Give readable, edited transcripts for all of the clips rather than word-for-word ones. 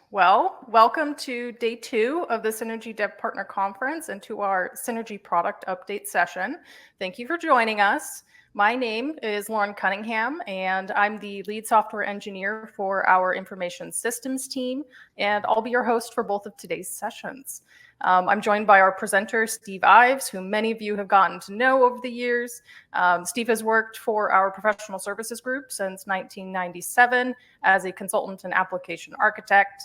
Well, welcome to day 2 of the Synergy DevPartner Conference and to our Synergy product update session. Thank you for joining us. My name is Lauren Cunningham, and I'm the lead software engineer for our information systems team, and I'll be your host for both of today's sessions. I'm joined by our presenter, Steve Ives, who many of you have gotten to know over the years. Steve has worked for our professional services group since 1997 as a consultant and application architect.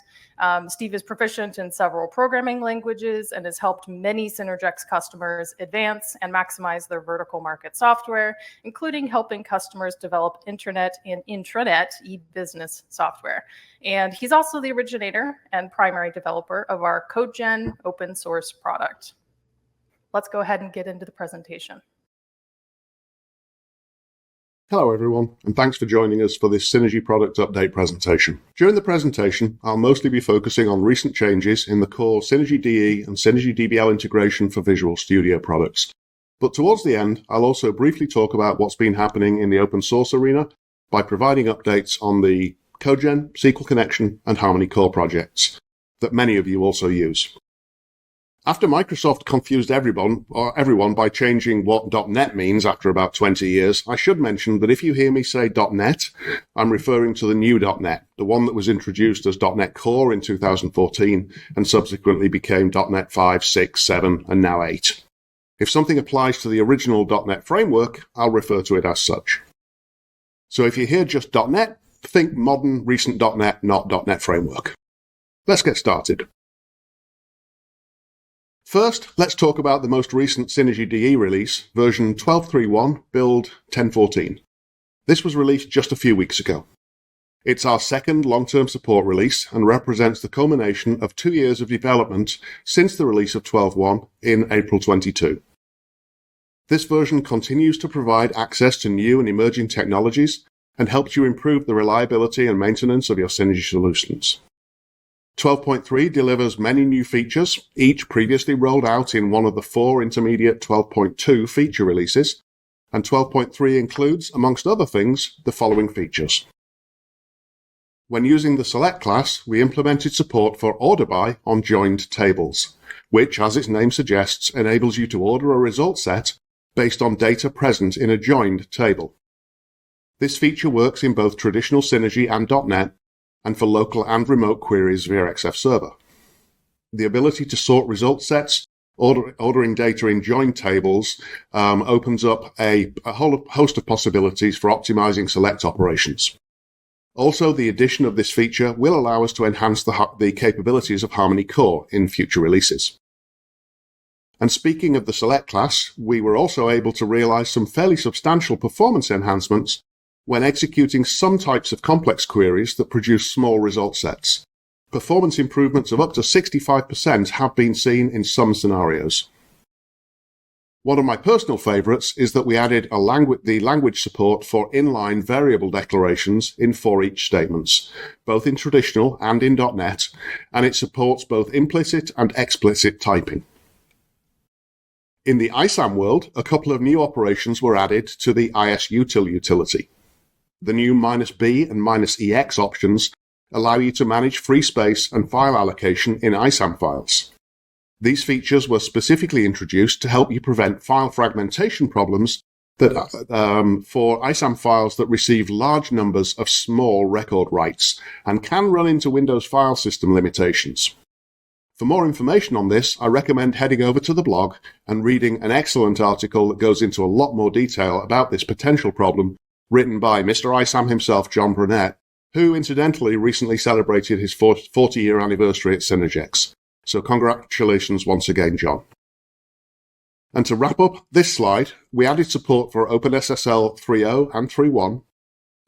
Steve is proficient in several programming languages and has helped many Synergex customers advance and maximize their vertical market software, including helping customers develop internet and intranet e-business software. And he's also the originator and primary developer of our CodeGen open source product. Let's go ahead and get into the presentation. Hello everyone, and thanks for joining us for this Synergy product update presentation. During the presentation, I'll mostly be focusing on recent changes in the core Synergy DE and Synergy DBL integration for Visual Studio products. But towards the end, I'll also briefly talk about what's been happening in the open source arena by providing updates on the CodeGen, SQL Connection, and Harmony Core projects that many of you also use. After Microsoft confused everyone by changing what .NET means after about 20 years, I should mention that if you hear me say .NET, I'm referring to the new .NET, the one that was introduced as .NET Core in 2014 and subsequently became .NET 5, 6, 7, and now 8. If something applies to the original .NET framework, I'll refer to it as such. So if you hear just .NET, think modern, recent .NET, not .NET framework. Let's get started. First, let's talk about the most recent Synergy DE release, version 12.3.1, build 10.14. This was released just a few weeks ago. It's our second long-term support release and represents the culmination of 2 years of development since the release of 12.1 in April 22. This version continues to provide access to new and emerging technologies and helps you improve the reliability and maintenance of your Synergy solutions. 12.3 delivers many new features, each previously rolled out in one of the 4 intermediate 12.2 feature releases, and 12.3 includes, amongst other things, the following features. When using the select class, we implemented support for order by on joined tables, which, as its name suggests, enables you to order a result set based on data present in a joined table. This feature works in both traditional Synergy and .NET, and for local and remote queries via XF Server. The ability to sort result sets, ordering data in joined tables, opens up a whole host of possibilities for optimizing select operations. Also, the addition of this feature will allow us to enhance the capabilities of Harmony Core in future releases. And speaking of the select class, we were also able to realize some fairly substantial performance enhancements when executing some types of complex queries that produce small result sets. Performance improvements of up to 65% have been seen in some scenarios. One of my personal favorites is that we added the language support for inline variable declarations in for each statements, both in traditional and in .NET, and it supports both implicit and explicit typing. In the ISAM world, a couple of new operations were added to the ISUtil utility. The new -B and -EX options allow you to manage free space and file allocation in ISAM files. These features were specifically introduced to help you prevent file fragmentation problems for ISAM files that receive large numbers of small record writes and can run into Windows file system limitations. For more information on this, I recommend heading over to the blog and reading an excellent article that goes into a lot more detail about this potential problem, written by Mr. ISAM himself, John Brunette, who incidentally recently celebrated his 40-year anniversary at Synergex. So congratulations once again, John. And to wrap up this slide, we added support for OpenSSL 3.0 and 3.1.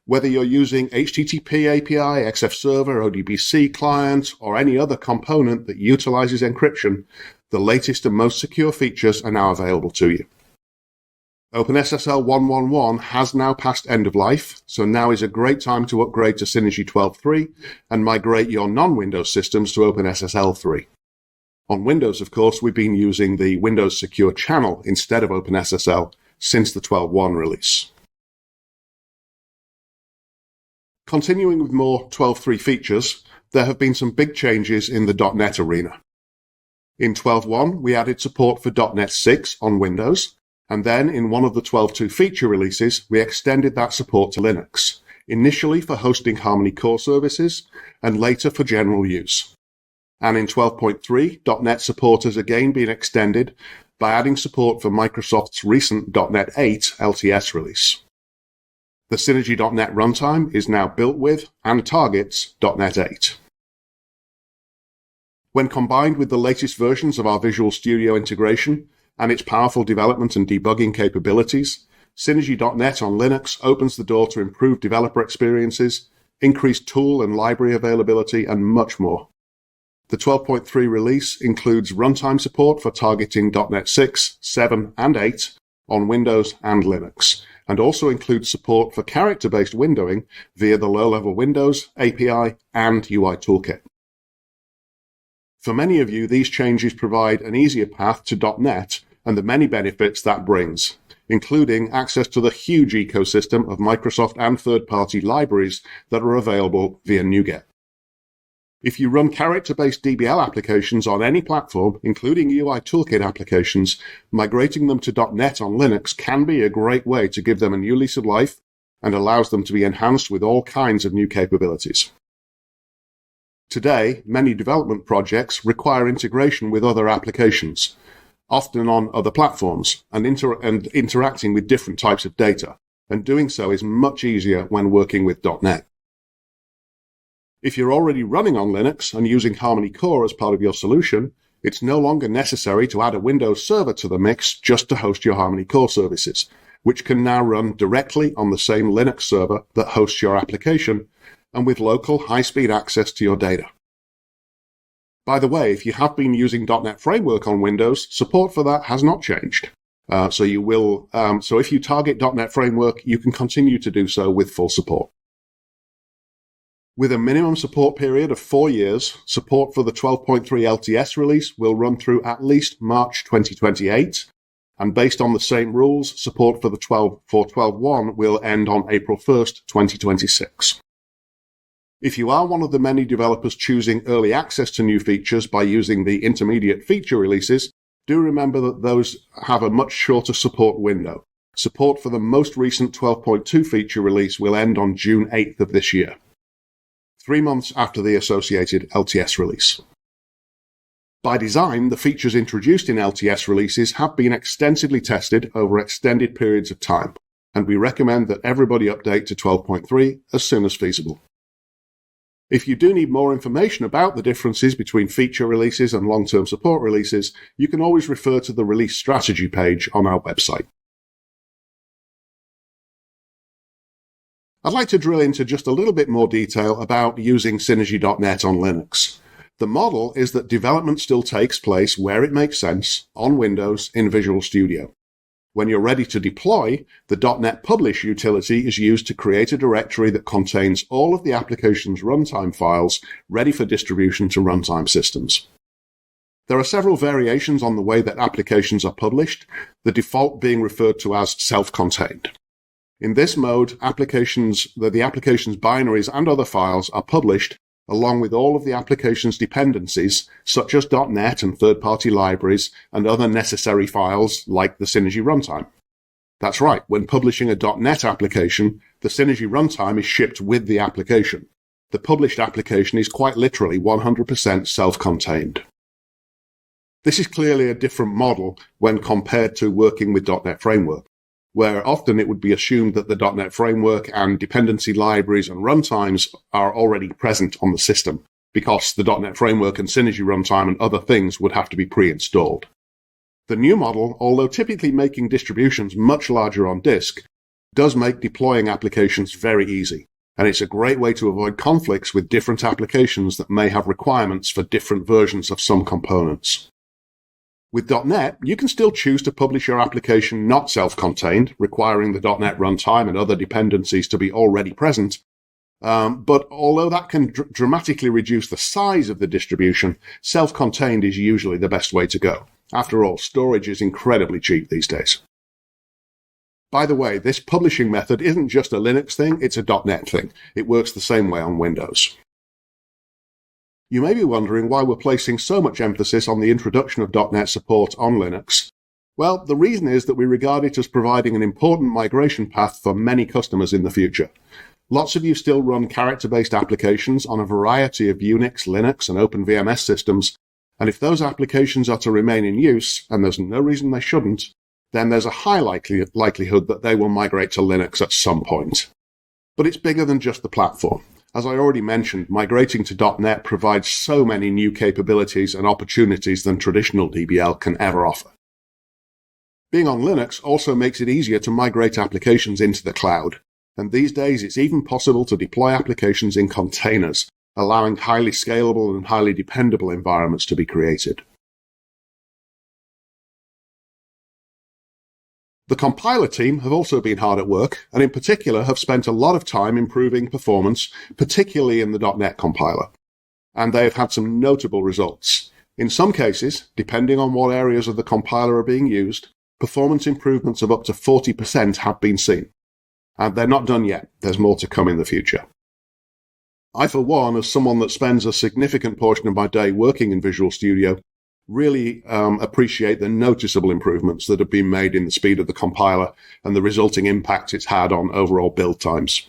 Whether you're using HTTP API, XF Server, ODBC client, or any other component that utilizes encryption, the latest and most secure features are now available to you. OpenSSL 1.1.1 has now passed end of life, so now is a great time to upgrade to Synergy 12.3 and migrate your non-Windows systems to OpenSSL 3. On Windows, of course, we've been using the Windows Secure Channel instead of OpenSSL since the 12.1 release. Continuing with more 12.3 features, there have been some big changes in the .NET arena. In 12.1, we added support for .NET 6 on Windows, and then in one of the 12.2 feature releases, we extended that support to Linux, initially for hosting Harmony Core services, and later for general use. And in 12.3, .NET support has again been extended by adding support for Microsoft's recent .NET 8 LTS release. The Synergy.NET runtime is now built with and targets .NET 8. When combined with the latest versions of our Visual Studio integration and its powerful development and debugging capabilities, Synergy.NET on Linux opens the door to improved developer experiences, increased tool and library availability, and much more. The 12.3 release includes runtime support for targeting .NET 6, 7, and 8 on Windows and Linux, and also includes support for character-based windowing via the low-level Windows, API, and UI Toolkit. For many of you, these changes provide an easier path to .NET and the many benefits that brings, including access to the huge ecosystem of Microsoft and third-party libraries that are available via NuGet. If you run character-based DBL applications on any platform, including UI Toolkit applications, migrating them to .NET on Linux can be a great way to give them a new lease of life and allows them to be enhanced with all kinds of new capabilities. Today, many development projects require integration with other applications, often on other platforms, and interacting with different types of data, and doing so is much easier when working with .NET. If you're already running on Linux and using Harmony Core as part of your solution, it's no longer necessary to add a Windows server to the mix just to host your Harmony Core services, which can now run directly on the same Linux server that hosts your application and with local high-speed access to your data. By the way, if you have been using .NET Framework on Windows, support for that has not changed. So if you target .NET Framework, you can continue to do so with full support. With a minimum support period of 4 years, support for the 12.3 LTS release will run through at least March 2028, and based on the same rules, support for 12.1 will end on April 1st, 2026. If you are one of the many developers choosing early access to new features by using the intermediate feature releases, do remember that those have a much shorter support window. Support for the most recent 12.2 feature release will end on June 8th of this year, 3 months after the associated LTS release. By design, the features introduced in LTS releases have been extensively tested over extended periods of time, and we recommend that everybody update to 12.3 as soon as feasible. If you do need more information about the differences between feature releases and long-term support releases, you can always refer to the release strategy page on our website. I'd like to drill into just a little bit more detail about using Synergy.NET on Linux. The model is that development still takes place where it makes sense, on Windows in Visual Studio. When you're ready to deploy, the .NET Publish utility is used to create a directory that contains all of the application's runtime files ready for distribution to runtime systems. There are several variations on the way that applications are published, the default being referred to as self-contained. In this mode, the application's binaries and other files are published along with all of the application's dependencies, such as .NET and third-party libraries and other necessary files like the Synergy runtime. That's right, when publishing a .NET application, the Synergy runtime is shipped with the application. The published application is quite literally 100% self-contained. This is clearly a different model when compared to working with .NET Framework, where often it would be assumed that the .NET Framework and dependency libraries and runtimes are already present on the system, because the .NET Framework and Synergy runtime and other things would have to be pre-installed. The new model, although typically making distributions much larger on disk, does make deploying applications very easy, and it's a great way to avoid conflicts with different applications that may have requirements for different versions of some components. With .NET, you can still choose to publish your application not self-contained, requiring the .NET runtime and other dependencies to be already present. But although that can dramatically reduce the size of the distribution, self-contained is usually the best way to go. After all, storage is incredibly cheap these days. By the way, this publishing method isn't just a Linux thing, it's a .NET thing. It works the same way on Windows. You may be wondering why we're placing so much emphasis on the introduction of .NET support on Linux. Well, the reason is that we regard it as providing an important migration path for many customers in the future. Lots of you still run character-based applications on a variety of Unix, Linux, and OpenVMS systems, and if those applications are to remain in use, and there's no reason they shouldn't, then there's a high likelihood that they will migrate to Linux at some point. But it's bigger than just the platform. As I already mentioned, migrating to .NET provides so many new capabilities and opportunities than traditional DBL can ever offer. Being on Linux also makes it easier to migrate applications into the cloud, and these days it's even possible to deploy applications in containers, allowing highly scalable and highly dependable environments to be created. The compiler team have also been hard at work, and in particular have spent a lot of time improving performance, particularly in the .NET compiler. And they have had some notable results. In some cases, depending on what areas of the compiler are being used, performance improvements of up to 40% have been seen. And they're not done yet. There's more to come in the future. I, for one, as someone that spends a significant portion of my day working in Visual Studio, really appreciate the noticeable improvements that have been made in the speed of the compiler and the resulting impact it's had on overall build times.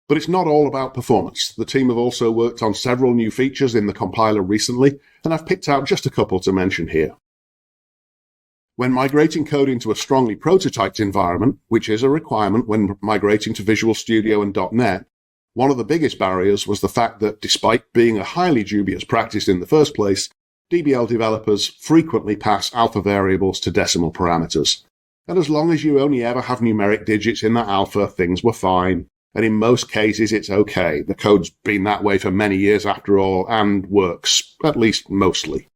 But it's not all about performance. The team have also worked on several new features in the compiler recently, and I've picked out just a couple to mention here. When migrating code into a strongly prototyped environment, which is a requirement when migrating to Visual Studio and .NET, one of the biggest barriers was the fact that despite being a highly dubious practice in the first place, DBL developers frequently pass alpha variables to decimal parameters. And as long as you only ever have numeric digits in that alpha, things were fine. And in most cases, it's okay. The code's been that way for many years after all, and works, at least mostly.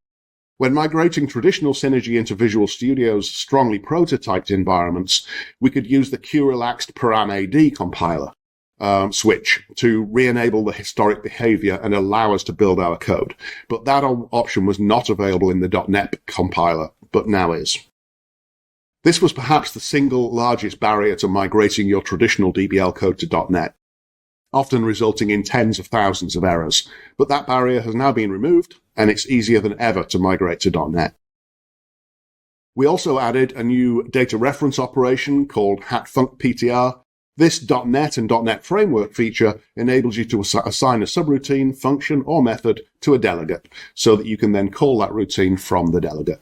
When migrating traditional Synergy into Visual Studio's strongly prototyped environments, we could use the QRelaxed param.ad compiler switch to re-enable the historic behavior and allow us to build our code. But that option was not available in the .NET compiler, but now is. This was perhaps the single largest barrier to migrating your traditional DBL code to .NET, often resulting in tens of thousands of errors. But that barrier has now been removed, and it's easier than ever to migrate to .NET. We also added a new data reference operation called hatfuncptr. This .NET and .NET Framework feature enables you to assign a subroutine, function, or method to a delegate, so that you can then call that routine from the delegate.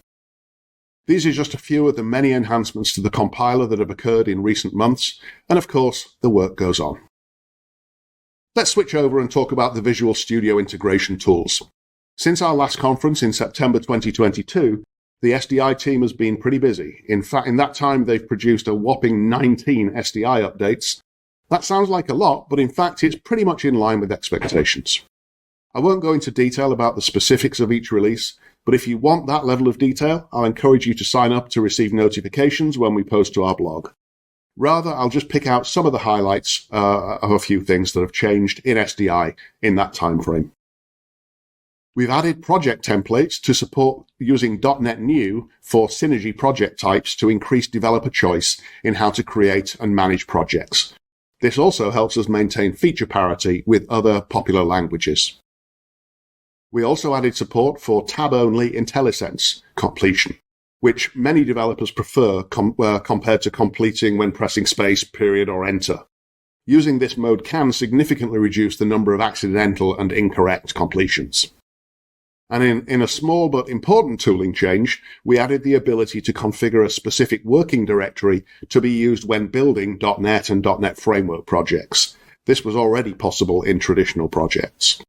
These are just a few of the many enhancements to the compiler that have occurred in recent months, and of course, the work goes on. Let's switch over and talk about the Visual Studio integration tools. Since our last conference in September 2022, the SDI team has been pretty busy. In fact, in that time, they've produced a whopping 19 SDI updates. That sounds like a lot, but in fact, it's pretty much in line with expectations. I won't go into detail about the specifics of each release, but if you want that level of detail, I'll encourage you to sign up to receive notifications when we post to our blog. Rather, I'll just pick out some of the highlights of a few things that have changed in SDI in that time frame. We've added project templates to support using .NET New for Synergy project types to increase developer choice in how to create and manage projects. This also helps us maintain feature parity with other popular languages. We also added support for tab-only IntelliSense completion, which many developers prefer compared to completing when pressing space, period, or enter. Using this mode can significantly reduce the number of accidental and incorrect completions. And in a small but important tooling change, we added the ability to configure a specific working directory to be used when building .NET and .NET Framework projects. This was already possible in traditional projects.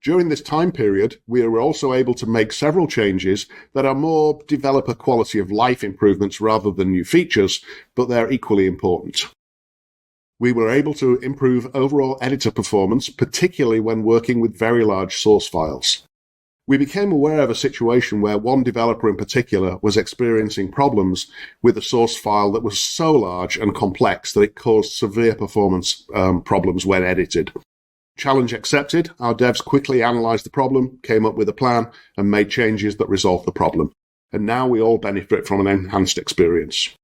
During this time period, we were also able to make several changes that are more developer quality of life improvements rather than new features, but they're equally important. We were able to improve overall editor performance, particularly when working with very large source files. We became aware of a situation where one developer in particular was experiencing problems with a source file that was so large and complex that it caused severe performance problems when edited. Challenge accepted, our devs quickly analyzed the problem, came up with a plan, and made changes that resolved the problem. And now we all benefit from an enhanced experience.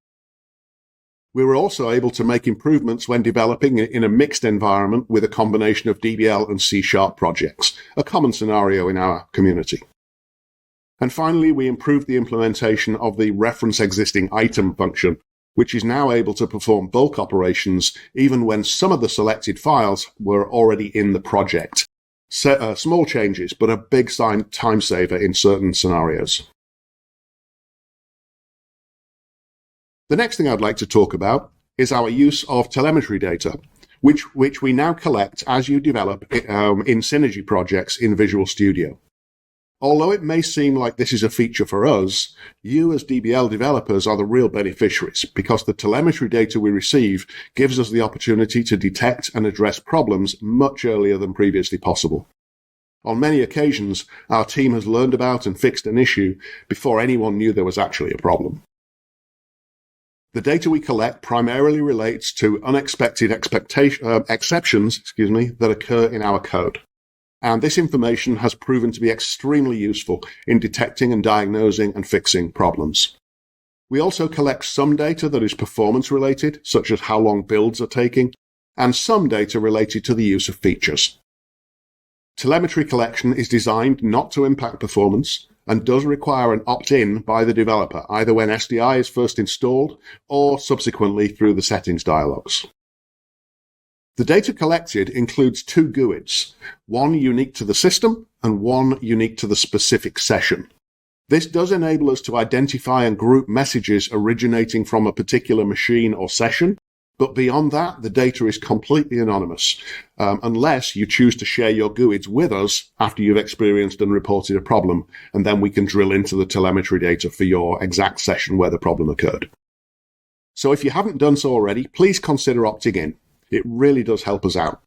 We were also able to make improvements when developing in a mixed environment with a combination of DBL and C# projects, a common scenario in our community. And finally, we improved the implementation of the reference existing item function, which is now able to perform bulk operations even when some of the selected files were already in the project. Small changes, but a big time saver in certain scenarios. The next thing I'd like to talk about is our use of telemetry data, which we now collect as you develop in Synergy projects in Visual Studio. Although it may seem like this is a feature for us, you as DBL developers are the real beneficiaries because the telemetry data we receive gives us the opportunity to detect and address problems much earlier than previously possible. On many occasions, our team has learned about and fixed an issue before anyone knew there was actually a problem. The data we collect primarily relates to unexpected exceptions that occur in our code. And this information has proven to be extremely useful in detecting and diagnosing and fixing problems. We also collect some data that is performance related, such as how long builds are taking, and some data related to the use of features. Telemetry collection is designed not to impact performance and does require an opt-in by the developer, either when SDI is first installed or subsequently through the settings dialogues. The data collected includes two GUIDs, one unique to the system and one unique to the specific session. This does enable us to identify and group messages originating from a particular machine or session, but beyond that, the data is completely anonymous, unless you choose to share your GUIDs with us after you've experienced and reported a problem, and then we can drill into the telemetry data for your exact session where the problem occurred. So if you haven't done so already, please consider opting in. It really does help us out.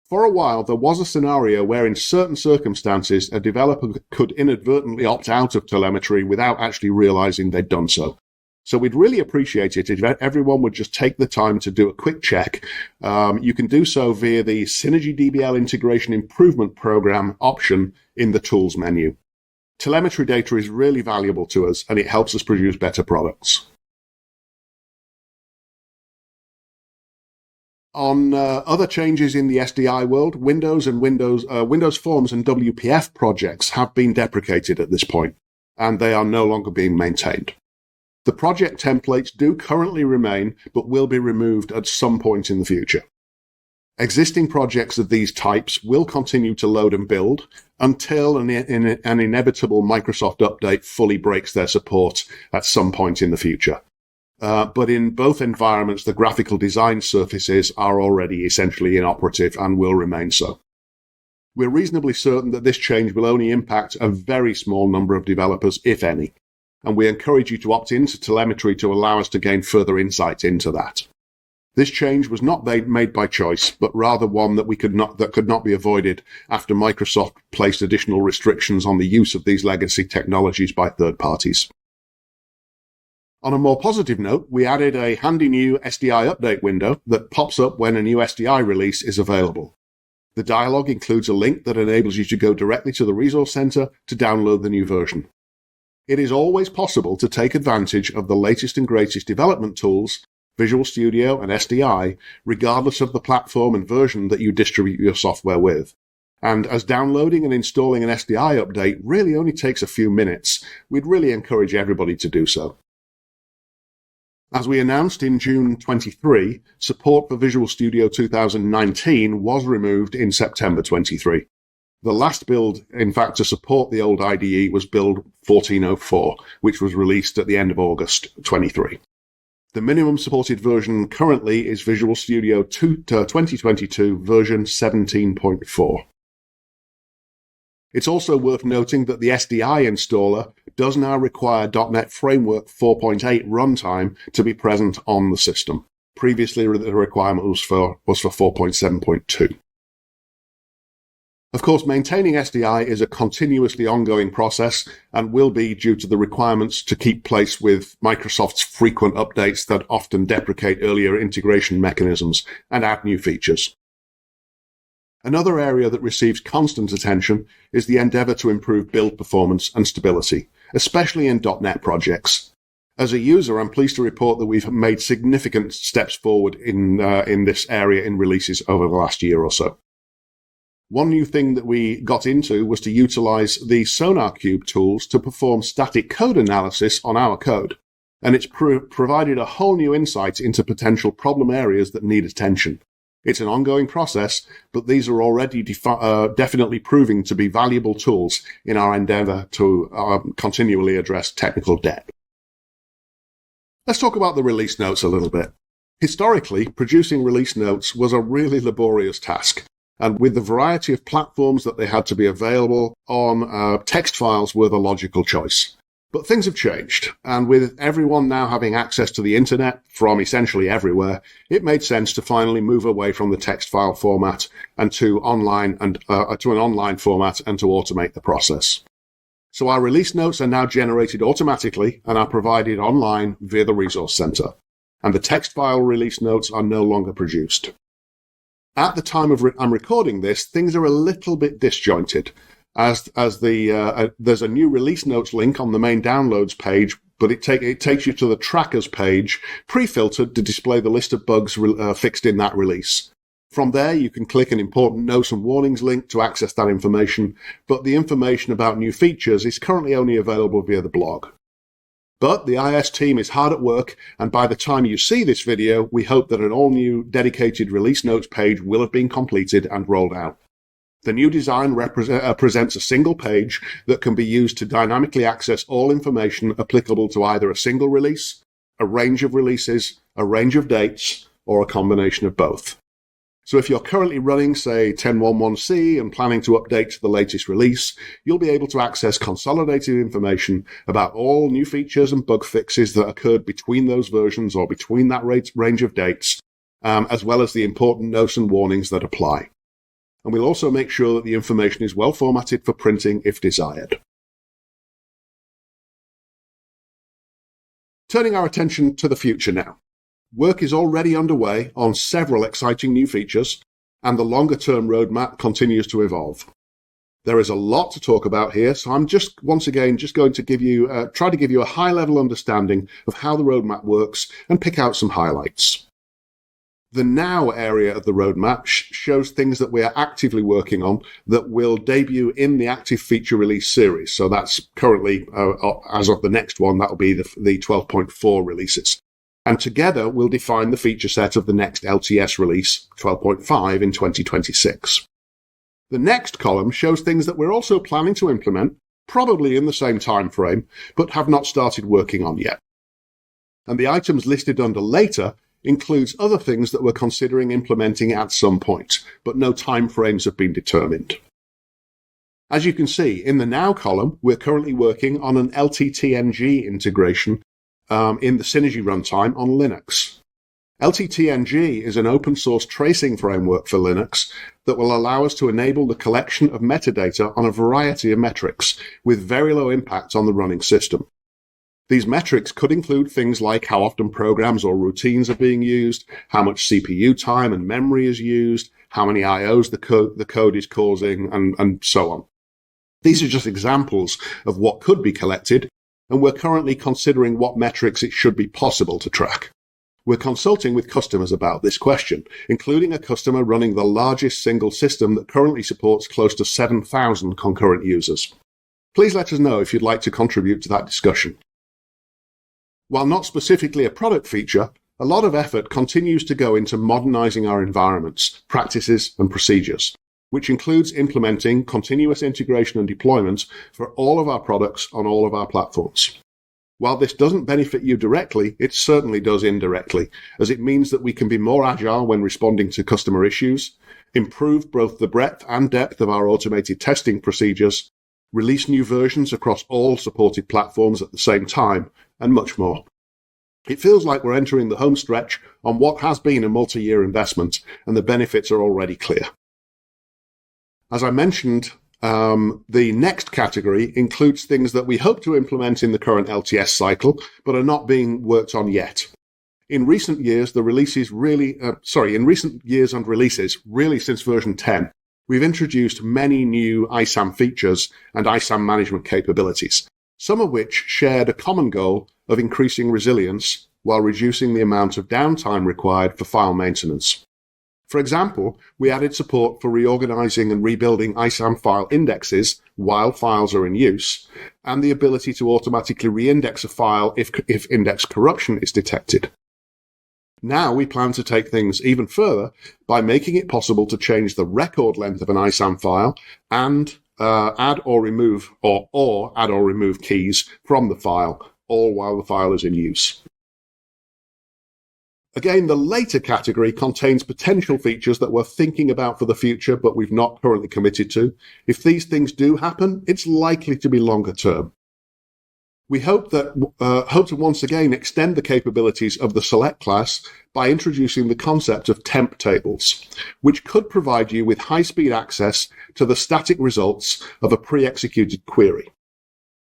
For a while, there was a scenario where in certain circumstances, a developer could inadvertently opt out of telemetry without actually realizing they'd done so. So we'd really appreciate it if everyone would just take the time to do a quick check. You can do so via the Synergy DBL Integration Improvement Program option in the Tools menu. Telemetry data is really valuable to us, and it helps us produce better products. On other changes in the SDI world, Windows Forms and WPF projects have been deprecated at this point, and they are no longer being maintained. The project templates do currently remain, but will be removed at some point in the future. Existing projects of these types will continue to load and build until an inevitable Microsoft update fully breaks their support at some point in the future. But in both environments, the graphical design surfaces are already essentially inoperative and will remain so. We're reasonably certain that this change will only impact a very small number of developers, if any, and we encourage you to opt into telemetry to allow us to gain further insight into that. This change was not made by choice, but rather one that could not be avoided after Microsoft placed additional restrictions on the use of these legacy technologies by third parties. On a more positive note, we added a handy new SDI update window that pops up when a new SDI release is available. The dialog includes a link that enables you to go directly to the Resource Center to download the new version. It is always possible to take advantage of the latest and greatest development tools, Visual Studio and SDI, regardless of the platform and version that you distribute your software with. And as downloading and installing an SDI update really only takes a few minutes, we'd really encourage everybody to do so. As we announced in June 23, support for Visual Studio 2019 was removed in September 23. The last build, in fact, to support the old IDE was build 1404, which was released at the end of August 23. The minimum supported version currently is Visual Studio 2022 version 17.4. It's also worth noting that the SDI installer does now require .NET Framework 4.8 runtime to be present on the system. Previously, the requirement was for 4.7.2. Of course, maintaining SDI is a continuously ongoing process and will be due to the requirements to keep pace with Microsoft's frequent updates that often deprecate earlier integration mechanisms and add new features. Another area that receives constant attention is the endeavor to improve build performance and stability, especially in .NET projects. As a user, I'm pleased to report that we've made significant steps forward in this area in releases over the last year or so. One new thing that we got into was to utilize the SonarQube tools to perform static code analysis on our code. And it's provided a whole new insight into potential problem areas that need attention. It's an ongoing process, but these are already definitely proving to be valuable tools in our endeavor to continually address technical debt. Let's talk about the release notes a little bit. Historically, producing release notes was a really laborious task. And with the variety of platforms that they had to be available on, text files were the logical choice. But things have changed, and with everyone now having access to the internet from essentially everywhere, it made sense to finally move away from the text file format and to an online format and to automate the process. So our release notes are now generated automatically and are provided online via the Resource Center, and the text file release notes are no longer produced. At the time of I'm recording this, things are a little bit disjointed, as there's a new release notes link on the main downloads page, but it takes you to the trackers page, pre-filtered to display the list of bugs fixed in that release. From there, you can click an important notes and warnings link to access that information, but the information about new features is currently only available via the blog. But the IS team is hard at work, and by the time you see this video, we hope that an all-new dedicated release notes page will have been completed and rolled out. The new design presents a single page that can be used to dynamically access all information applicable to either a single release, a range of releases, a range of dates, or a combination of both. So if you're currently running, say, 10.11c and planning to update to the latest release, you'll be able to access consolidated information about all new features and bug fixes that occurred between those versions or between that range of dates, as well as the important notes and warnings that apply. And we'll also make sure that the information is well formatted for printing if desired. Turning our attention to the future now. Work is already underway on several exciting new features, and the longer-term roadmap continues to evolve. There is a lot to talk about here, so I'm once again going to try to give you a high-level understanding of how the roadmap works and pick out some highlights. The now area of the roadmap shows things that we are actively working on that will debut in the active feature release series. So that's currently, as of the next one, that will be the 12.4 releases. And together we'll define the feature set of the next LTS release, 12.5, in 2026. The next column shows things that we're also planning to implement, probably in the same time frame, but have not started working on yet. And the items listed under later includes other things that we're considering implementing at some point, but no time frames have been determined. As you can see, in the Now column, we're currently working on an LTTNG integration in the Synergy runtime on Linux. LTTNG is an open source tracing framework for Linux that will allow us to enable the collection of metadata on a variety of metrics with very low impact on the running system. These metrics could include things like how often programs or routines are being used, how much CPU time and memory is used, how many IOs the code is causing, and so on. These are just examples of what could be collected, and we're currently considering what metrics it should be possible to track. We're consulting with customers about this question, including a customer running the largest single system that currently supports close to 7,000 concurrent users. Please let us know if you'd like to contribute to that discussion. While not specifically a product feature, a lot of effort continues to go into modernizing our environments, practices, and procedures, which includes implementing continuous integration and deployment for all of our products on all of our platforms. While this doesn't benefit you directly, it certainly does indirectly, as it means that we can be more agile when responding to customer issues, improve both the breadth and depth of our automated testing procedures, release new versions across all supported platforms at the same time, and much more. It feels like we're entering the home stretch on what has been a multi-year investment, and the benefits are already clear. As I mentioned, the next category includes things that we hope to implement in the current LTS cycle, but are not being worked on yet. In recent years and releases, really since version 10, we've introduced many new ISAM features and ISAM management capabilities. some of which shared a common goal of increasing resilience while reducing the amount of downtime required for file maintenance. For example, we added support for reorganizing and rebuilding ISAM file indexes while files are in use, and the ability to automatically reindex a file if index corruption is detected. Now we plan to take things even further by making it possible to change the record length of an ISAM file and add or remove keys from the file, all while the file is in use. Again, the later category contains potential features that we're thinking about for the future, but we've not currently committed to. If these things do happen, it's likely to be longer term. We hope to once again extend the capabilities of the select class by introducing the concept of temp tables, which could provide you with high-speed access to the static results of a pre-executed query,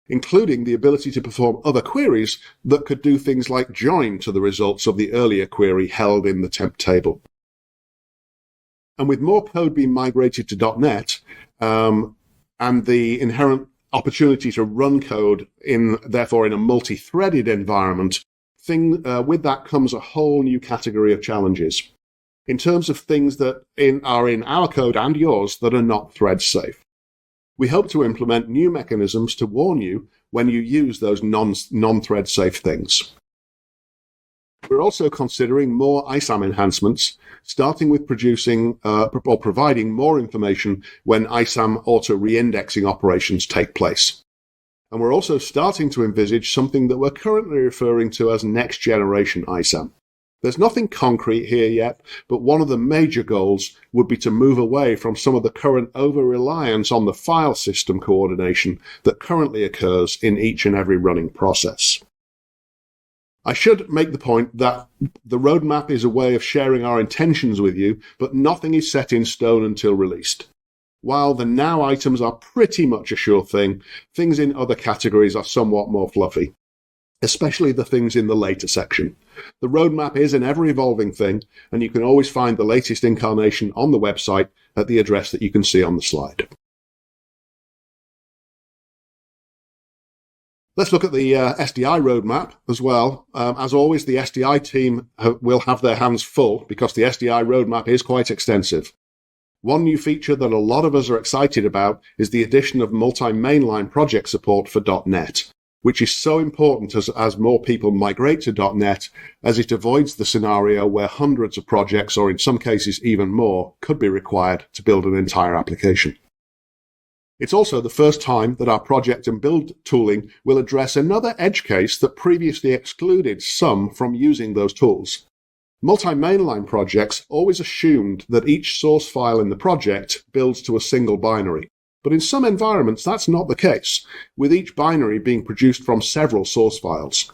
including the ability to perform other queries that could do things like join to the results of the earlier query held in the temp table. And with more code being migrated to .NET, and the inherent opportunity to run code therefore in a multi-threaded environment, with that comes a whole new category of challenges in terms of things that are in our code and yours that are not thread safe. We hope to implement new mechanisms to warn you when you use those non-thread safe things. We're also considering more ISAM enhancements, starting with producing or providing more information when ISAM auto reindexing operations take place. And we're also starting to envisage something that we're currently referring to as next generation ISAM. There's nothing concrete here yet, but one of the major goals would be to move away from some of the current over-reliance on the file system coordination that currently occurs in each and every running process. I should make the point that the roadmap is a way of sharing our intentions with you, but nothing is set in stone until released. While the now items are pretty much a sure thing, things in other categories are somewhat more fluffy, especially the things in the later section. The roadmap is an ever-evolving thing, and you can always find the latest incarnation on the website at the address that you can see on the slide. Let's look at the SDI roadmap as well. As always, the SDI team will have their hands full because the SDI roadmap is quite extensive. One new feature that a lot of us are excited about is the addition of multi-mainline project support for .NET, which is so important as more people migrate to .NET, as it avoids the scenario where hundreds of projects, or in some cases even more, could be required to build an entire application. It's also the first time that our project and build tooling will address another edge case that previously excluded some from using those tools. Multi-mainline projects always assumed that each source file in the project builds to a single binary. But in some environments, that's not the case, with each binary being produced from several source files.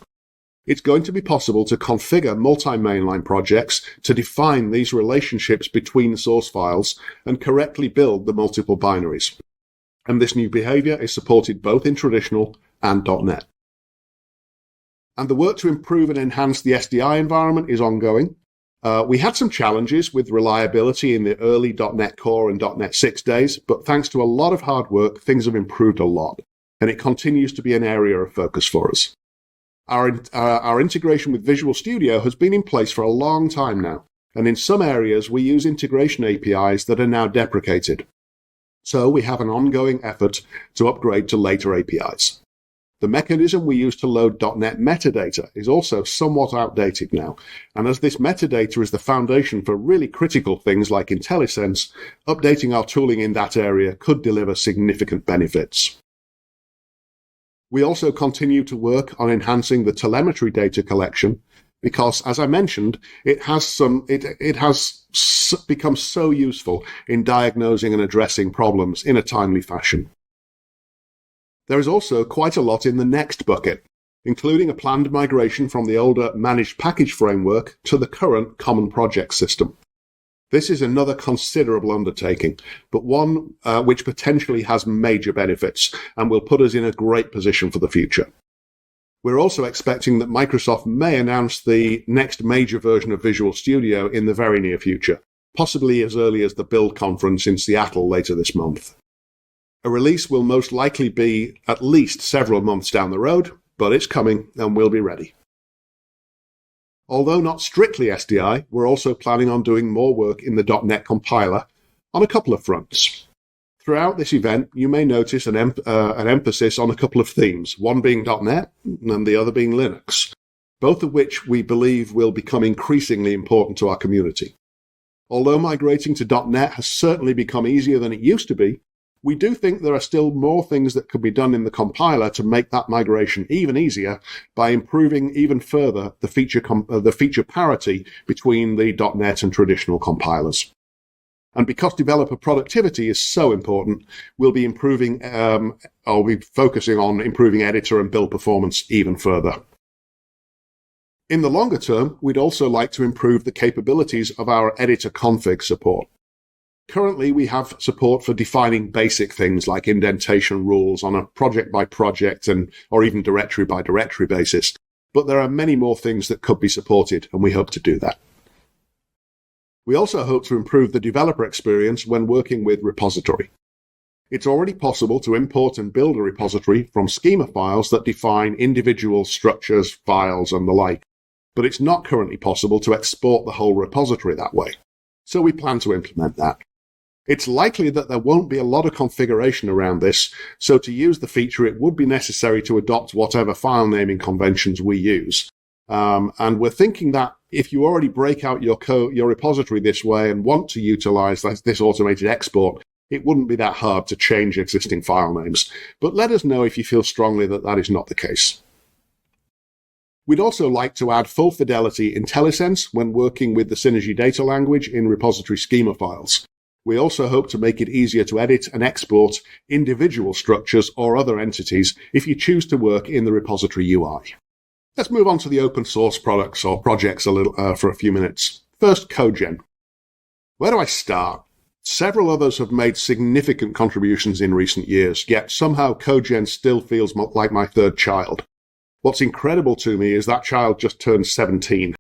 It's going to be possible to configure multi-mainline projects to define these relationships between source files and correctly build the multiple binaries. And this new behavior is supported both in traditional and .NET. And the work to improve and enhance the SDI environment is ongoing. We had some challenges with reliability in the early .NET Core and .NET 6 days, but thanks to a lot of hard work, things have improved a lot, and it continues to be an area of focus for us. Our integration with Visual Studio has been in place for a long time now, and in some areas we use integration APIs that are now deprecated. So we have an ongoing effort to upgrade to later APIs. The mechanism we use to load .NET metadata is also somewhat outdated now, and as this metadata is the foundation for really critical things like IntelliSense, updating our tooling in that area could deliver significant benefits. We also continue to work on enhancing the telemetry data collection because, as I mentioned, it has become so useful in diagnosing and addressing problems in a timely fashion. There is also quite a lot in the next bucket, including a planned migration from the older managed package framework to the current common project system. This is another considerable undertaking, but one which potentially has major benefits and will put us in a great position for the future. We're also expecting that Microsoft may announce the next major version of Visual Studio in the very near future, possibly as early as the Build conference in Seattle later this month. A release will most likely be at least several months down the road, but it's coming and we'll be ready. Although not strictly SDI, we're also planning on doing more work in the .NET compiler on a couple of fronts. Throughout this event, you may notice an emphasis on a couple of themes, one being .NET and the other being Linux, both of which we believe will become increasingly important to our community. Although migrating to .NET has certainly become easier than it used to be, we do think there are still more things that could be done in the compiler to make that migration even easier by improving even further the feature parity between the .NET and traditional compilers. And because developer productivity is so important, we'll be focusing on improving editor and build performance even further. In the longer term, we'd also like to improve the capabilities of our editor config support. Currently, we have support for defining basic things like indentation rules on a project-by-project or even directory-by-directory basis, but there are many more things that could be supported, and we hope to do that. We also hope to improve the developer experience when working with repository. It's already possible to import and build a repository from schema files that define individual structures, files, and the like, but it's not currently possible to export the whole repository that way. So we plan to implement that. It's likely that there won't be a lot of configuration around this, so to use the feature it would be necessary to adopt whatever file naming conventions we use. And we're thinking that if you already break out your repository this way and want to utilize this automated export, it wouldn't be that hard to change existing file names. But let us know if you feel strongly that that is not the case. We'd also like to add full fidelity IntelliSense when working with the Synergy data language in repository schema files. We also hope to make it easier to edit and export individual structures or other entities if you choose to work in the repository UI. Let's move on to the open source products or projects for a few minutes. First, CodeGen. Where do I start? Several others have made significant contributions in recent years, yet somehow CodeGen still feels like my third child. What's incredible to me is that child just turned 17.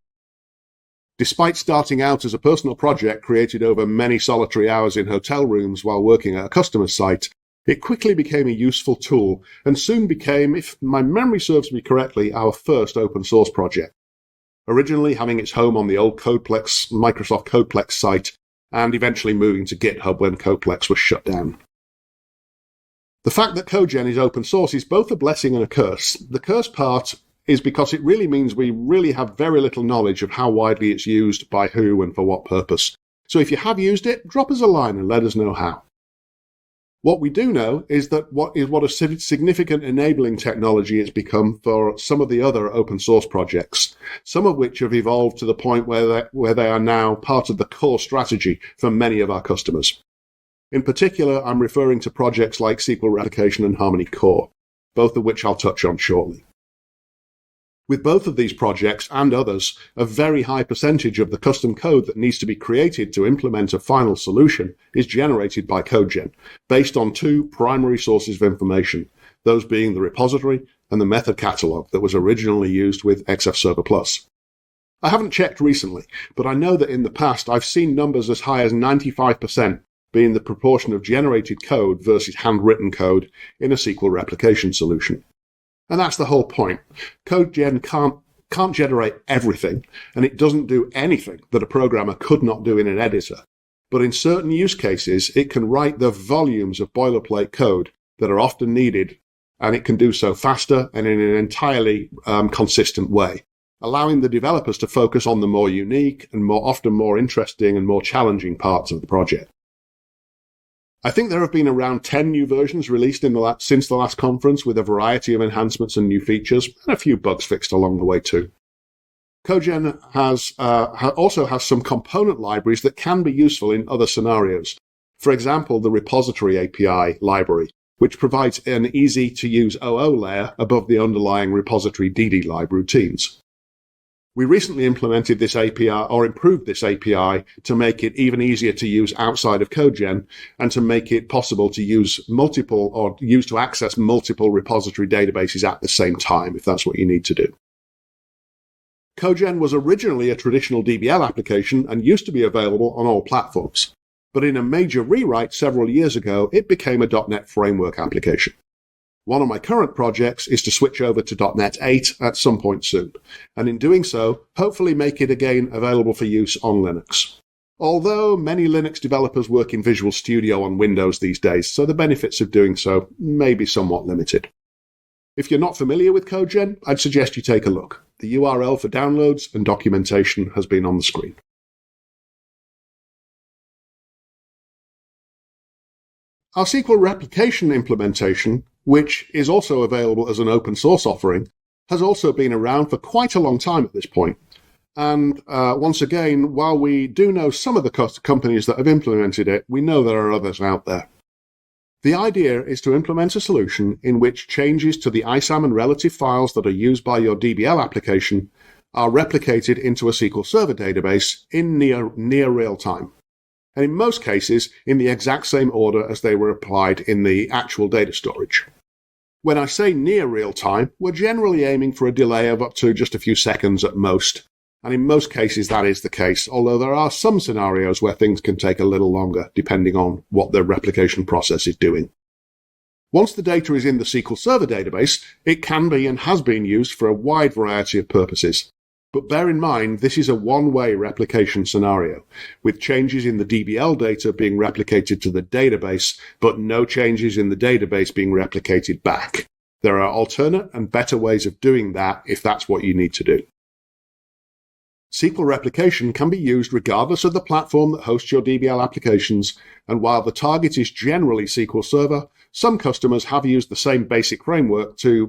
Despite starting out as a personal project created over many solitary hours in hotel rooms while working at a customer site, it quickly became a useful tool and soon became, if my memory serves me correctly, our first open source project. Originally having its home on the old Microsoft CodePlex site and eventually moving to GitHub when CodePlex was shut down. The fact that CodeGen is open source is both a blessing and a curse. The curse part is because it really means we really have very little knowledge of how widely it's used, by who, and for what purpose. So if you have used it, drop us a line and let us know how. What we do know is that what a significant enabling technology it's become for some of the other open source projects, some of which have evolved to the point where they are now part of the core strategy for many of our customers. In particular, I'm referring to projects like SQL Replication and Harmony Core, both of which I'll touch on shortly. With both of these projects and others, a very high percentage of the custom code that needs to be created to implement a final solution is generated by CodeGen, based on two primary sources of information, those being the repository and the method catalog that was originally used with XF Server Plus. I haven't checked recently, but I know that in the past I've seen numbers as high as 95% being the proportion of generated code versus handwritten code in a SQL replication solution. And that's the whole point. CodeGen can't generate everything, and it doesn't do anything that a programmer could not do in an editor. But in certain use cases, it can write the volumes of boilerplate code that are often needed, and it can do so faster and in an entirely consistent way, allowing the developers to focus on the more unique and often more interesting and more challenging parts of the project. I think there have been around 10 new versions released since the last conference, with a variety of enhancements and new features, and a few bugs fixed along the way too. CodeGen also has some component libraries that can be useful in other scenarios. For example, the repository API library, which provides an easy-to-use OO layer above the underlying repository DD-lib routines. We recently implemented this API, or improved this API, to make it even easier to use outside of CodeGen and to make it possible to use to access multiple repository databases at the same time, if that's what you need to do. CodeGen was originally a traditional DBL application and used to be available on all platforms. but in a major rewrite several years ago, it became a .NET Framework application. One of my current projects is to switch over to .NET 8 at some point soon, and in doing so, hopefully make it again available for use on Linux. Although many Linux developers work in Visual Studio on Windows these days, so the benefits of doing so may be somewhat limited. If you're not familiar with CodeGen, I'd suggest you take a look. The URL for downloads and documentation has been on the screen. Our SQL Replication implementation, which is also available as an open source offering, has also been around for quite a long time at this point. And once again, while we do know some of the companies that have implemented it, we know there are others out there. The idea is to implement a solution in which changes to the ISAM and relative files that are used by your DBL application are replicated into a SQL Server database in near real time. And in most cases, in the exact same order as they were applied in the actual data storage. When I say near real time, we're generally aiming for a delay of up to just a few seconds at most. And in most cases, that is the case, although there are some scenarios where things can take a little longer, depending on what the replication process is doing. Once the data is in the SQL Server database, it can be and has been used for a wide variety of purposes. But bear in mind, this is a one-way replication scenario, with changes in the DBL data being replicated to the database, but no changes in the database being replicated back. There are alternate and better ways of doing that if that's what you need to do. SQL replication can be used regardless of the platform that hosts your DBL applications, and while the target is generally SQL Server, some customers have used the same basic framework to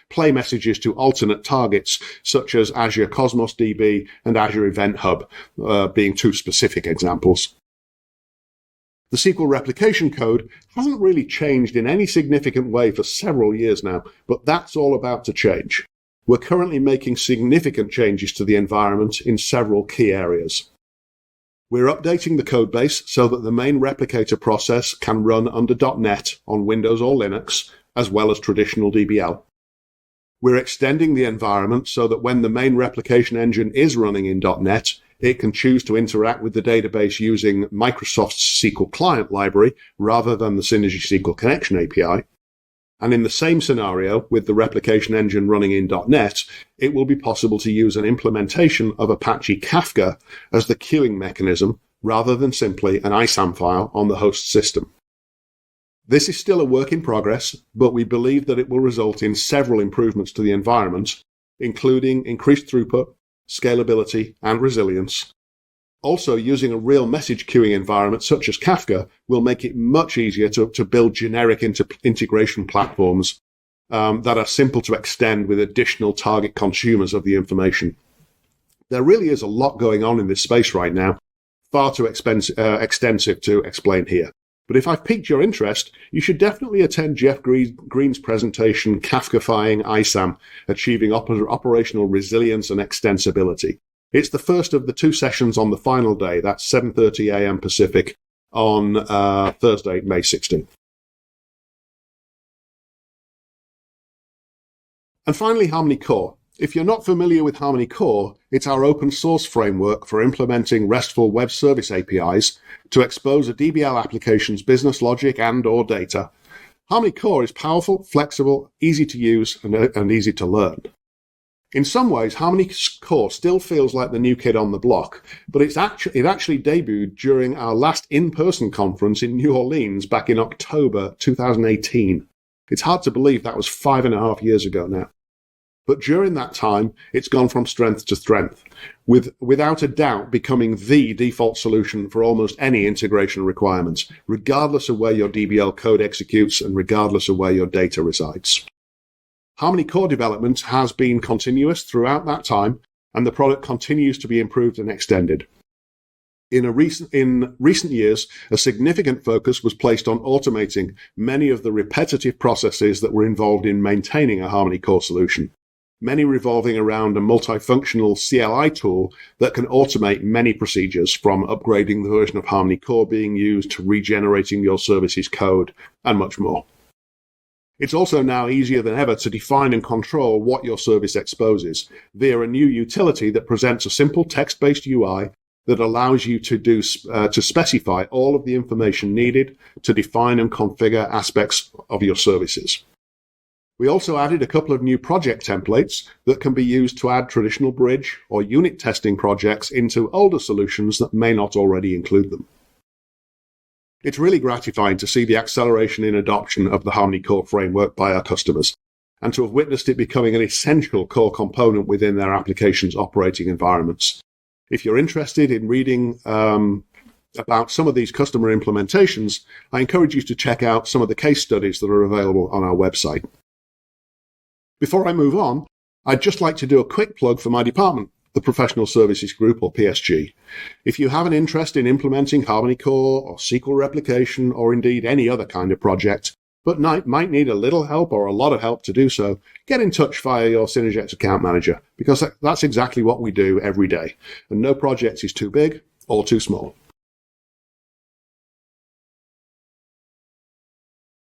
play messages to alternate targets, such as Azure Cosmos DB and Azure Event Hub, being two specific examples. The SQL replication code hasn't really changed in any significant way for several years now, but that's all about to change. We're currently making significant changes to the environment in several key areas. We're updating the codebase so that the main replicator process can run under .NET on Windows or Linux, as well as traditional DBL. We're extending the environment so that when the main replication engine is running in .NET, it can choose to interact with the database using Microsoft's SQL Client library rather than the Synergy SQL Connection API. And in the same scenario, with the replication engine running in .NET, it will be possible to use an implementation of Apache Kafka as the queuing mechanism rather than simply an ISAM file on the host system. This is still a work in progress, but we believe that it will result in several improvements to the environment, including increased throughput, scalability, and resilience. Also, using a real message queuing environment such as Kafka will make it much easier to build generic integration platforms that are simple to extend with additional target consumers of the information. There really is a lot going on in this space right now, far too extensive to explain here. But if I've piqued your interest, you should definitely attend Jeff Green's presentation, Kafkafying ISAM, Achieving Operational Resilience and Extensibility. It's the first of the two sessions on the final day. That's 7:30 a.m. Pacific on Thursday, May 16th. And finally, Harmony Core. If you're not familiar with Harmony Core, it's our open source framework for implementing RESTful web service APIs to expose a DBL application's business logic and/or data. Harmony Core is powerful, flexible, easy to use, and easy to learn. In some ways, Harmony Core still feels like the new kid on the block, but it actually debuted during our last in-person conference in New Orleans back in October 2018. It's hard to believe that was 5.5 years ago now. But during that time, it's gone from strength to strength, without a doubt becoming the default solution for almost any integration requirements, regardless of where your DBL code executes and regardless of where your data resides. Harmony Core development has been continuous throughout that time, and the product continues to be improved and extended. In recent years, a significant focus was placed on automating many of the repetitive processes that were involved in maintaining a Harmony Core solution, many revolving around a multifunctional CLI tool that can automate many procedures, from upgrading the version of Harmony Core being used to regenerating your service's code, and much more. It's also now easier than ever to define and control what your service exposes via a new utility that presents a simple text-based UI that allows you to specify all of the information needed to define and configure aspects of your services. We also added a couple of new project templates that can be used to add traditional bridge or unit testing projects into older solutions that may not already include them. It's really gratifying to see the acceleration in adoption of the Harmony Core framework by our customers, and to have witnessed it becoming an essential core component within their applications' operating environments. If you're interested in reading about some of these customer implementations, I encourage you to check out some of the case studies that are available on our website. Before I move on, I'd just like to do a quick plug for my department, the Professional Services Group, or PSG. If you have an interest in implementing Harmony Core or SQL Replication, or indeed any other kind of project, but might need a little help or a lot of help to do so, get in touch via your Synergy account manager, because that's exactly what we do every day, and no project is too big or too small.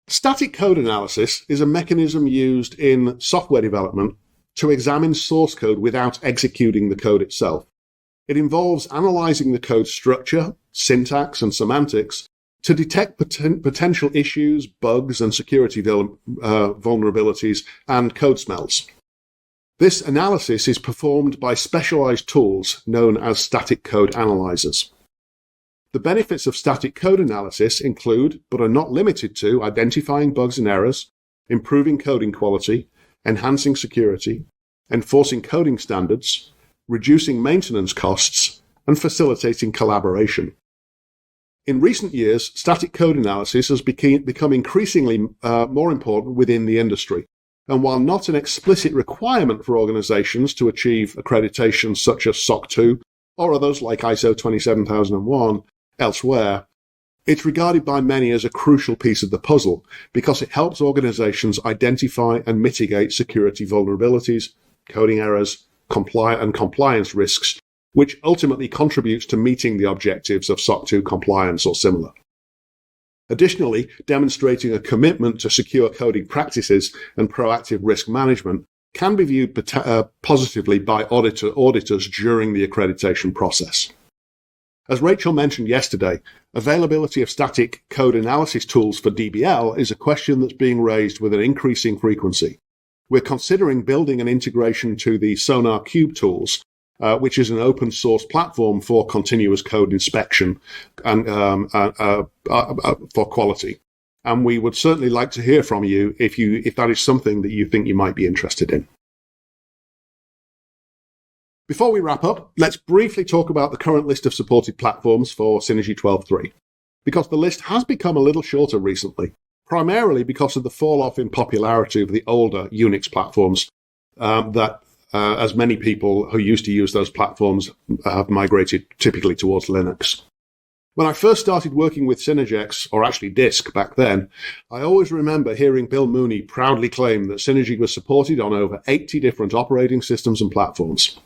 Static code analysis is a mechanism used in software development to examine source code without executing the code itself. It involves analyzing the code structure, syntax, and semantics to detect potential issues, bugs, and security vulnerabilities and code smells. This analysis is performed by specialized tools known as static code analyzers. The benefits of static code analysis include, but are not limited to, identifying bugs and errors, improving coding quality, enhancing security, enforcing coding standards, reducing maintenance costs, and facilitating collaboration. In recent years, static code analysis has become increasingly more important within the industry. And while not an explicit requirement for organizations to achieve accreditations such as SOC 2 or others like ISO 27001 elsewhere, it's regarded by many as a crucial piece of the puzzle because it helps organizations identify and mitigate security vulnerabilities, coding errors, and compliance risks, which ultimately contributes to meeting the objectives of SOC 2 compliance or similar. Additionally, demonstrating a commitment to secure coding practices and proactive risk management can be viewed positively by auditors during the accreditation process. As Rachel mentioned yesterday, availability of static code analysis tools for DBL is a question that's being raised with an increasing frequency. We're considering building an integration to the Sonar Cube tools, which is an open source platform for continuous code inspection and for quality. And we would certainly like to hear from you if that is something that you think you might be interested in. Before we wrap up, let's briefly talk about the current list of supported platforms for Synergy 12.3, because the list has become a little shorter recently, primarily because of the fall-off in popularity of the older Unix platforms as many people who used to use those platforms have migrated typically towards Linux. When I first started working with Synergex, or actually Disk back then, I always remember hearing Bill Mooney proudly claim that Synergy was supported on over 80 different operating systems and platforms.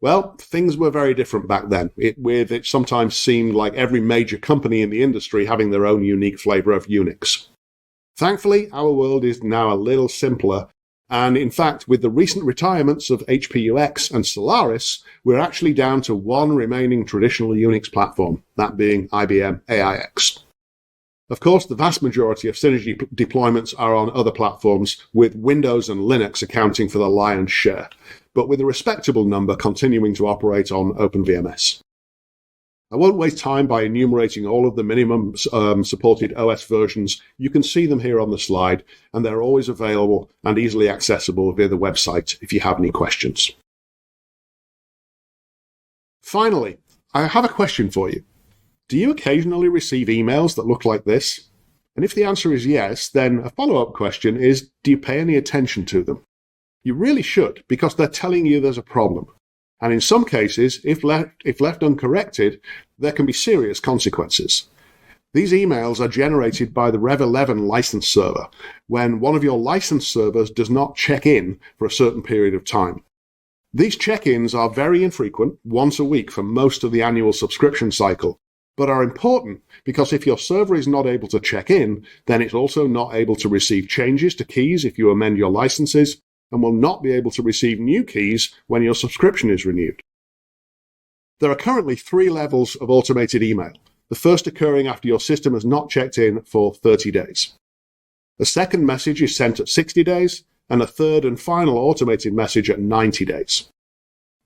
Well, things were very different back then. It sometimes seemed like every major company in the industry having their own unique flavor of Unix. Thankfully, our world is now a little simpler, and in fact, with the recent retirements of HPUX and Solaris, we're actually down to one remaining traditional Unix platform, that being IBM AIX. Of course, the vast majority of Synergy deployments are on other platforms, with Windows and Linux accounting for the lion's share, but with a respectable number continuing to operate on OpenVMS. I won't waste time by enumerating all of the minimum supported OS versions. You can see them here on the slide, and they're always available and easily accessible via the website if you have any questions. Finally, I have a question for you. Do you occasionally receive emails that look like this? And if the answer is yes, then a follow-up question is, do you pay any attention to them? You really should, because they're telling you there's a problem. And in some cases, if left uncorrected, there can be serious consequences. These emails are generated by the Rev 11 license server, when one of your license servers does not check in for a certain period of time. These check-ins are very infrequent, once a week for most of the annual subscription cycle, but are important because if your server is not able to check in, then it's also not able to receive changes to keys if you amend your licenses, and will not be able to receive new keys when your subscription is renewed. There are currently 3 levels of automated email, the first occurring after your system has not checked in for 30 days. A second message is sent at 60 days, and a third and final automated message at 90 days.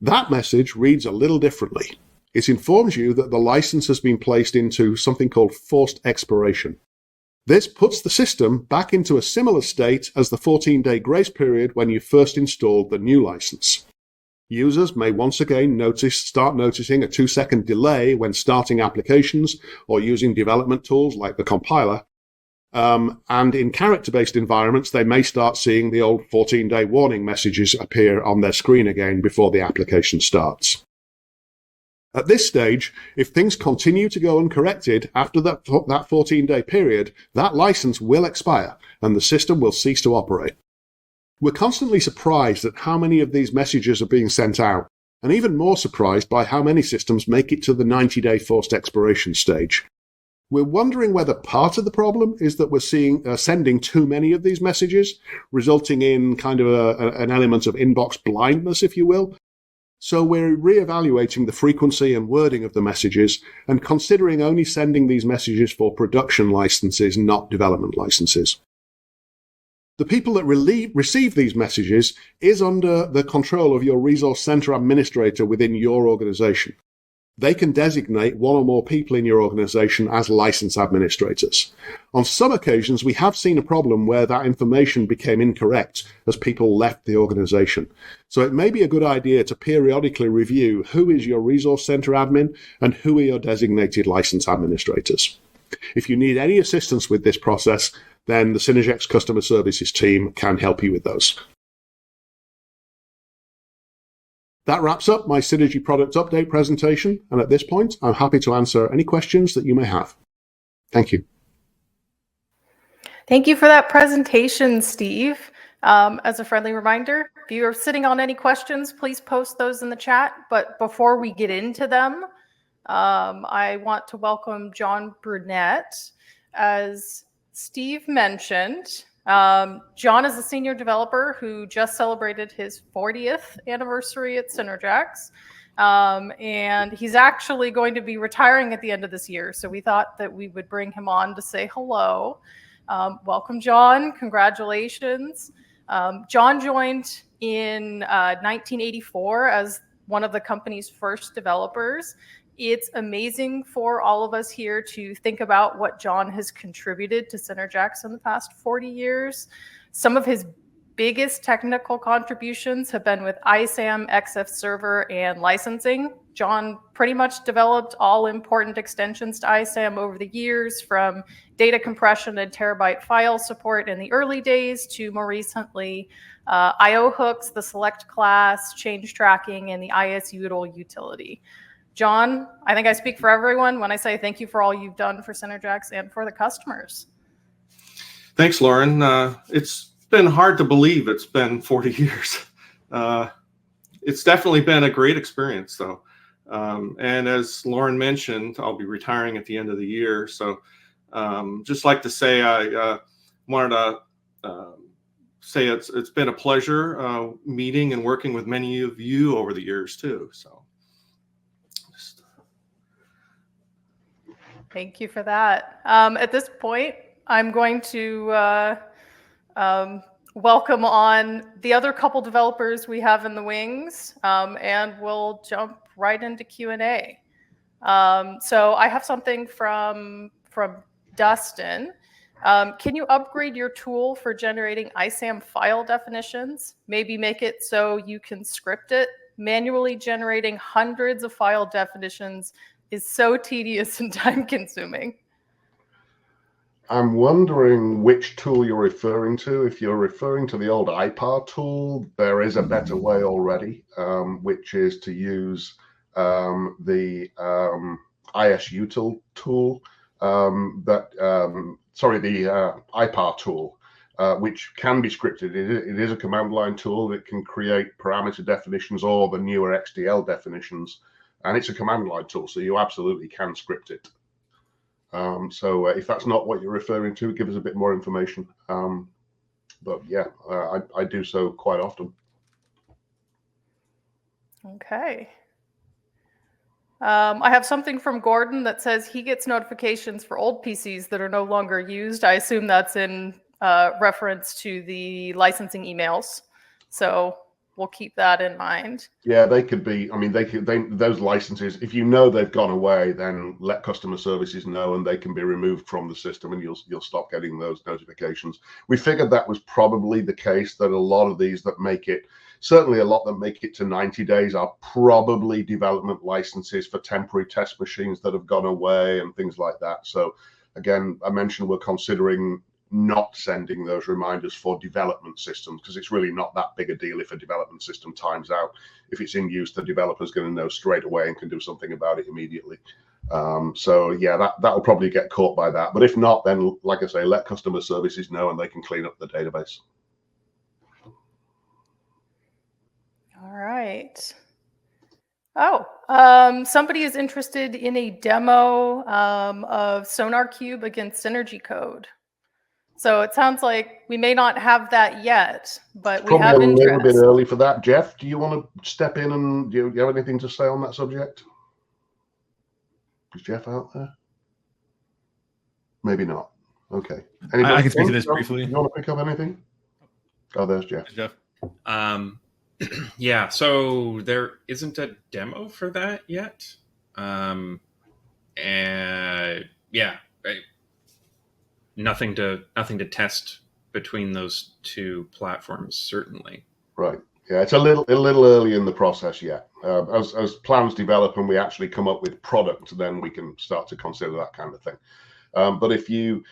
That message reads a little differently. It informs you that the license has been placed into something called forced expiration. This puts the system back into a similar state as the 14-day grace period when you first installed the new license. Users may once again start noticing a 2-second delay when starting applications or using development tools like the compiler. And in character-based environments, they may start seeing the old 14-day warning messages appear on their screen again before the application starts. At this stage, if things continue to go uncorrected after that 14-day period, that license will expire and the system will cease to operate. We're constantly surprised at how many of these messages are being sent out, and even more surprised by how many systems make it to the 90-day forced expiration stage. We're wondering whether part of the problem is that we're sending too many of these messages, resulting in kind of an element of inbox blindness, if you will. So we're reevaluating the frequency and wording of the messages and considering only sending these messages for production licenses, not development licenses. The people that receive these messages is under the control of your resource center administrator within your organization. They can designate one or more people in your organization as license administrators. On some occasions, we have seen a problem where that information became incorrect as people left the organization. So it may be a good idea to periodically review who is your resource center admin and who are your designated license administrators. If you need any assistance with this process, then the Synergex Customer Services team can help you with those. That wraps up my Synergy product update presentation, and at this point, I'm happy to answer any questions that you may have. Thank you. Thank you for that presentation, Steve. As a friendly reminder, if you are sitting on any questions, please post those in the chat. But before we get into them, I want to welcome John Brunette. As Steve mentioned, John is a senior developer who just celebrated his 40th anniversary at Synergex. And he's actually going to be retiring at the end of this year. So we thought that we would bring him on to say hello. Welcome, John. Congratulations. John joined in 1984 as one of the company's first developers. It's amazing for all of us here to think about what John has contributed to Synergex in the past 40 years. Some of his biggest technical contributions have been with ISAM, XF Server, and licensing. John pretty much developed all important extensions to ISAM over the years, from data compression and terabyte file support in the early days to more recently IO hooks, the select class, change tracking, and the ISUtil utility. John, I think I speak for everyone when I say thank you for all you've done for Synergex and for the customers. Thanks, Lauren. It's been hard to believe it's been 40 years. It's definitely been a great experience, though. And as Lauren mentioned, I'll be retiring at the end of the year. So just like to say I wanted to say it's been a pleasure meeting and working with many of you over the years, too. So. Thank you for that. At this point, I'm going to welcome on the other couple developers we have in the wings, and we'll jump right into Q&A. So I have something from Dustin. Can you upgrade your tool for generating ISAM file definitions? Maybe make it so you can script it. Manually generating hundreds of file definitions is so tedious and time-consuming. I'm wondering which tool you're referring to. If you're referring to the old IPAR tool, there is a better way already, which is to use the ISUtil tool, the IPAR tool, which can be scripted. It is a command line tool that can create parameter definitions or the newer XDL definitions. And it's a command line tool, so you absolutely can script it. So if that's not what you're referring to, give us a bit more information. But yeah, I do so quite often. Okay. I have something from Gordon that says he gets notifications for old PCs that are no longer used. I assume that's in reference to the licensing emails. So we'll keep that in mind. Yeah, they could be. I mean, those licenses. If you know they've gone away, then let customer services know, and they can be removed from the system, and you'll stop getting those notifications. We figured that was probably the case. That a lot of these that make it, certainly a lot that make it to 90 days, are probably development licenses for temporary test machines that have gone away and things like that. So, again, I mentioned we're considering not sending those reminders for development systems, because it's really not that big a deal if a development system times out. If it's in use, the developer's going to know straight away and can do something about it immediately. So yeah, that'll probably get caught by that. But if not, then like I say, let customer services know and they can clean up the database. All right. Oh, somebody is interested in a demo of SonarQube against Synergy code. So it sounds like we may not have that yet, but we have Probably a little bit interest. early for that. Jeff, do you want to step in and do you have anything to say on that subject? Is Jeff out there? Maybe not. Okay. I can speak to this briefly. You want to pick up anything? Oh, there's Jeff. Jeff. Yeah, so there isn't a demo for that yet. And yeah, nothing to test between those two platforms, certainly. Right. Yeah, it's a little early in the process yet. As plans develop and we actually come up with product, then we can start to consider that kind of thing. But if you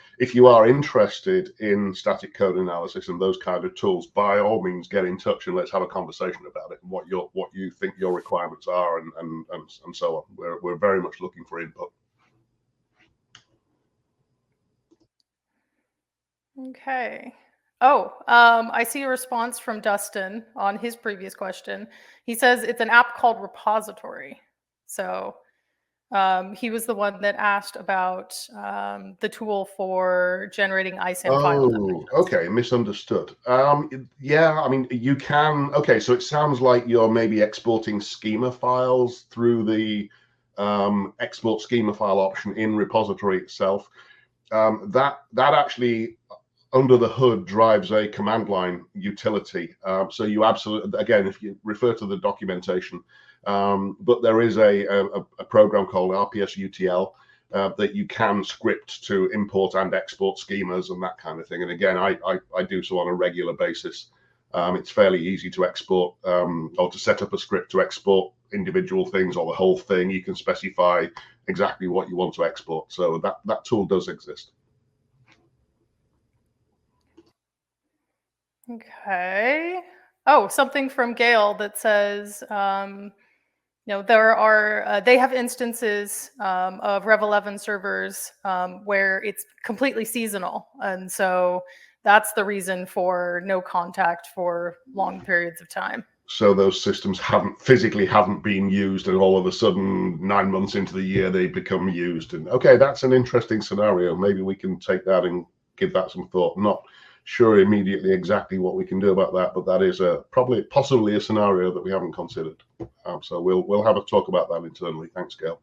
are interested in static code analysis and those kind of tools, by all means get in touch and let's have a conversation about it and what you think your requirements are and so on. We're very much looking for input. Okay. Oh, I see a response from Dustin on his previous question. He says it's an app called Repository. So he was the one that asked about the tool for generating ISAM files. Oh, okay, misunderstood. Yeah, I mean, you can. Okay, so it sounds like you're maybe exporting schema files through the export schema file option in repository itself. That actually, under the hood, drives a command line utility. So you absolutely, again, if you refer to the documentation, but there is a program called RPS-UTL that you can script to import and export schemas and that kind of thing. And again, I do so on a regular basis. It's fairly easy to export or to set up a script to export individual things or the whole thing. You can specify exactly what you want to export. So that tool does exist. Okay. Oh, something from Gail that says, there are, they have instances of Rev 11 servers where it's completely seasonal. And so that's the reason for no contact for long periods of time. So those systems haven't been used, and all of a sudden 9 months into the year they become used. And okay, that's an interesting scenario. Maybe we can take that and give that some thought. Not sure immediately exactly what we can do about that, but that is possibly a scenario that we haven't considered. So we'll have a talk about that internally. Thanks, Gail.